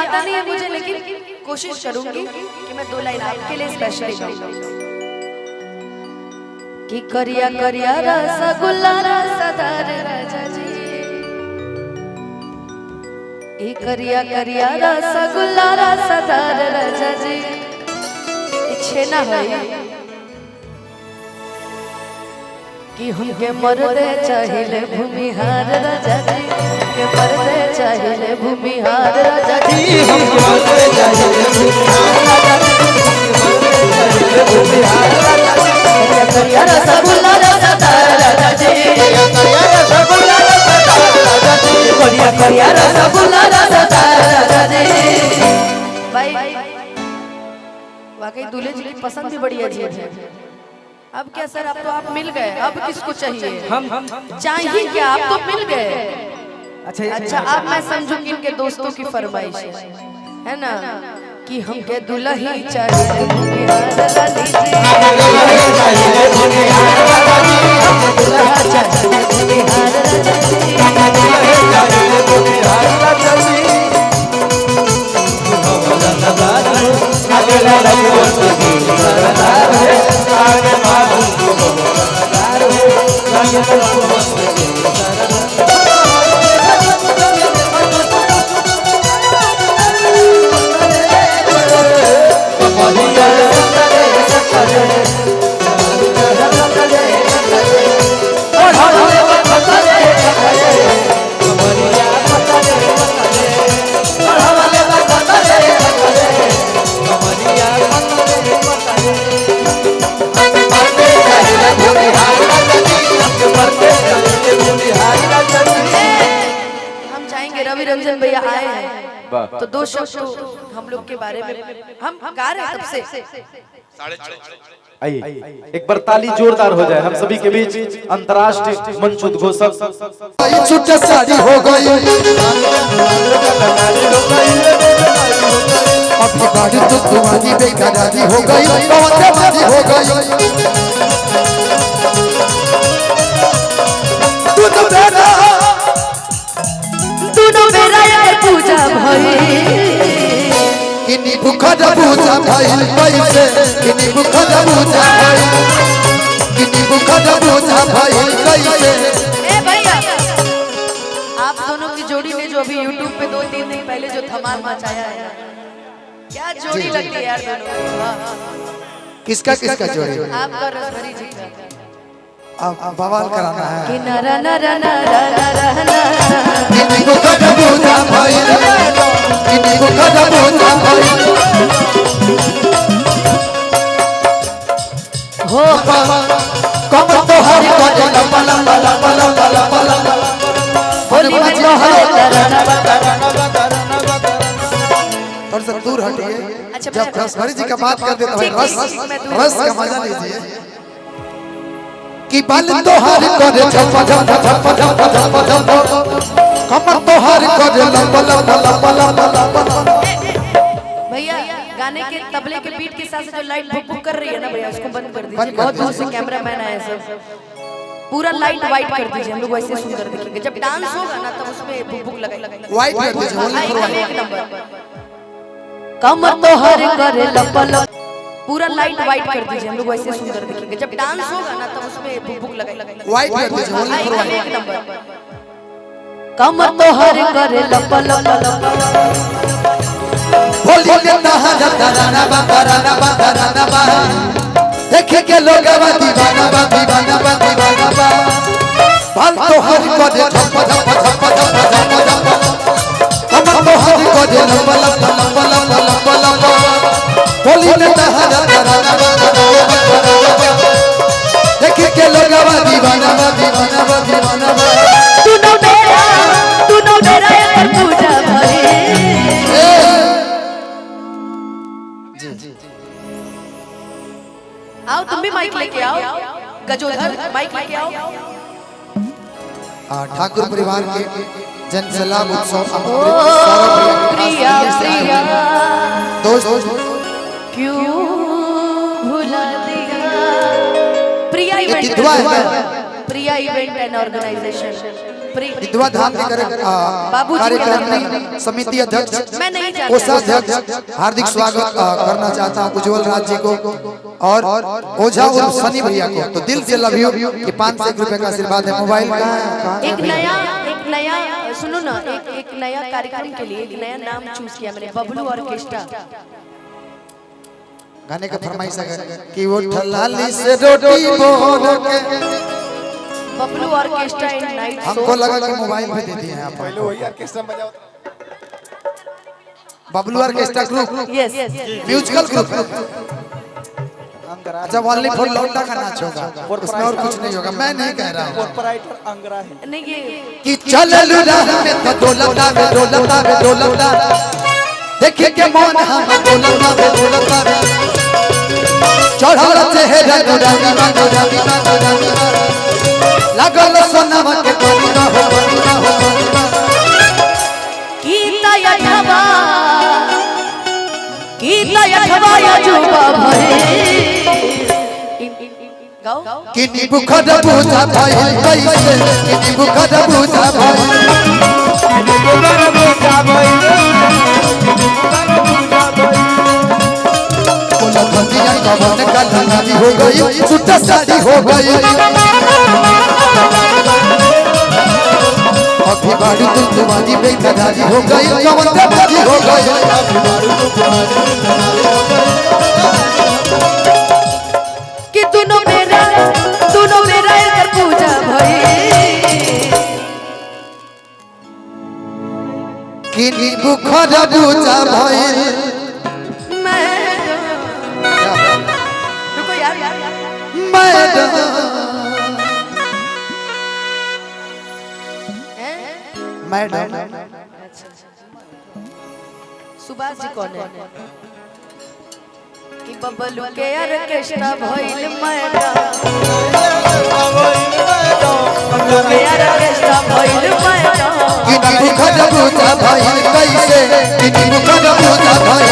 आता नहीं है मुझे, लेकिन कोशिश करूंगी कि मैं 2 लाइन आपके लिए स्पेशली गाऊं। कि करिया करिया रसगुल्ला रसदार राजा जी, ई करिया करिया रसगुल्ला रसदार राजा जी, छेना है कि हमके मर्दे चाहिए भूमिहार राजा जी, के मर्दे चाहिए भूमिहार राजा जी, हमके मर्दे चाहिए भूमिहार राजा जी, करिया रसगुल्ला रसदार राजा जी, करिया रसगुल्ला रसदार राजा जी, करिया रसगुल्ला रसदार राजा जी। भाई वाकई दूल्हे जी की पसंद भी बड़ी अजीब है। अब क्या सर, अब तो आप मिल गए, अब किसको चाहिए? हम चाहिए क्या, आप तो मिल गए। अच्छा अब मैं समझू कि इनके दोस्तों की फरमाइश है ना कि हमके दुल्ही चाहिए भूमिहार राजा जी, दुल्हा चाहिए भूमिहार राजा जी। रवि रंजन भैया आए हैं तो 2 शब्द हम लोग के बारे में हम गा रहे हैं तब से। आइए एक बार ताली जोरदार हो जाए हम सभी के बीच। अंतर्राष्ट्रीय मंच उद्घोषक छुट्टी साड़ी हो गई, अपनी गाड़ी तो तुम्हारी बेकरारी हो गई, हो गई पूजा भई किनी बुखद पूजा भई कैसे, किनी बुखद पूजा भई, किनी बुखद पूजा भई कैसे। ए भैया आप दोनों की जोड़ी ने जो अभी YouTube पे 2-3 दिन पहले जो धमाल मचाया है, क्या जोड़ी लगती है यार दोनों। किसका किसका जोड़ी? आपका रसभरी जी का। अब बवाल कराना है कि नरा नरा नरा नरा नरा किनी बुखद पूजा भई, किनी बुखद पूजा भई हो कम तो हरि को लंबा लंबा लंबा लंबा लंबा लंबा होली में तो हरे तरना और से दूर हटिए। अच्छा, जब रसभरी जी का बात कर देते हैं रस का मजा लीजिए। कि बल तो हर करे झप झप झप झप झप झप, कमर तो हर करे लंबा लंबा लंबा लंबा लंबा। भैया गाने के तबले के बीट के साथ जो लाइट बुक बुक कर रही है ना भैया, उसको बंद कर दीजिए। बहुत दूर से कैमरामैन आए सब, पूरा लाइट वाइट कर दीजिए, हम लोग वैसे सुंदर दिखेंगे। जब डांस होगा ना तब उसमें बुक बुक लगाइए, वाइट कर दीजिए, ओनली फॉर वाइट। एक नंबर कमर तो हर करे लंबा लंबा, पूरा लाइट वाइट कर दीजिए, हम लोग वैसे सुंदर दिखेंगे। जब डांस होगा ना तब उसमें बुक बुक लगाइए, वाइट कर दीजिए, ओनली फॉर वाइट। एक नंबर कमर तो हर करे लंबा लंबा लंबा। होली के नहाना कराना बा कराना बा कराना बा, देखे के लोग बा दीवाना बा दीवाना बा दीवाना बा। बाल तो हर को दे झप झप झप झप झप झप, कमर तो हर को दे लंबा लंबा लंबा लंबा लंबा लंबा। होली के नहाना कराना बा कराना बा कराना बा, देखे के लोग बा दीवाना बा दीवाना बा दीवाना बा। तू नो मेरा एक पूजा भई। आओ तुम भी माइक लेके आओ, गजोधर माइक लेके आओ। ठाकुर परिवार के जन सलाम उत्सव प्रिया प्रिया दोस्त क्यों भुला दिया। प्रिया इवेंट एंड ऑर्गेनाइजेशन विधवा धाम के कार्यकारिणी समिति अध्यक्ष कोषाध्यक्ष हार्दिक स्वागत करना चाहता हूँ उज्जवल राज जी को और ओझा और सनी भैया को। तो दिल से लव यू कि 500 रुपए का आशीर्वाद है। मोबाइल एक नया सुनो ना, एक नया कार्यक्रम के लिए एक नया नाम चूज किया मैंने, बबलू ऑर्केस्ट्रा। गाने का फरमाइश है कि वो ठलाली से रोटी बोल के बबलू ऑर्केस्ट्रा इन नाइट शो। हमको लगा कि मोबाइल पे दे दिए हैं आप। पहले वही ऑर्केस्ट्रा बजाओ। Bablu orchestra group, yes musical group. अच्छा ओनली फॉर लौंडा का नाच होगा, उसमें और कुछ नहीं होगा। मैं नहीं कह रहा हूँ प्रोपराइटर अंगरा है नहीं ये कि चल राह में तो दौलता में दौलता में दौलता देखे के मन हम दौलता में दौलता चढ़ल चेहरा गोरानी गोरानी गोरानी लागल सोनामा के कोना हो कोना हो गीता यठवा या जुबा भरे गाओ किनी बुखद पूजा भाई कैसे किनी बुखद पूजा भाई किनी बुखद पूजा भाई बोला धनिया कवन का धनानी हो गई छुट्टा साड़ी हो गई अभी बाड़ी तुम तुम्हारी बेकरारी हो गई कवन का बाजी हो गई अभी बाड़ी तुम कि दोनों मेरा एक पूजा भई किनी बुखद पूजा भाई रुको यार मैडम मैडम सुभाष जी कौन है कि बबलू के ऑर्केस्ट्रा भइल मैडम बबलू के ऑर्केस्ट्रा भइल मैडम किनी बुखद पूजा भाई कैसे किनी बुखद पूजा भाई